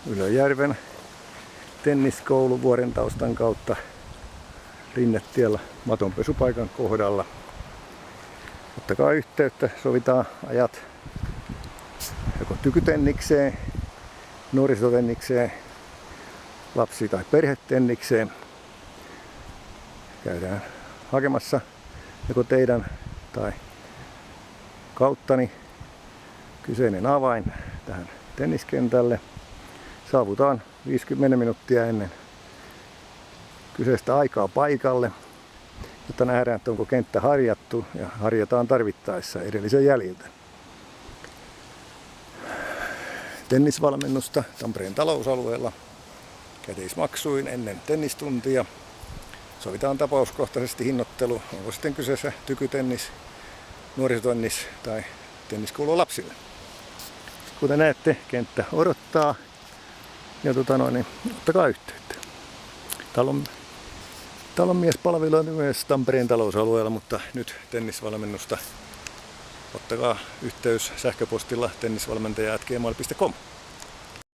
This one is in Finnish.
Ylöjärven tenniskoulu Vuorentaustan kautta Rinnetiellä matonpesupaikan kohdalla. Ottakaa yhteyttä, sovitaan ajat joko tykytennikseen, nuorisotennikseen, lapsi- tai perhetennikseen. Käydään hakemassa joko teidän tai kauttani kyseinen avain tähän tenniskentälle. Saavutaan 50 minuuttia ennen kyseistä aikaa paikalle, jotta nähdään, että onko kenttä harjattu ja harjataan tarvittaessa edellisen jäljiltä. Tennisvalmennusta Tampereen talousalueella käteismaksuin ennen tennistuntia. Sovitaan tapauskohtaisesti hinnoittelu, onko sitten kyseessä tykytennis, nuorisotennis tai tenniskoulu lapsille. Kuten näette, kenttä odottaa ja ottakaa yhteyttä. Talonmies palvelee myös Tampereen talousalueella, mutta nyt tennisvalmennusta. Ottakaa yhteys sähköpostilla tennisvalmentaja@gmail.com.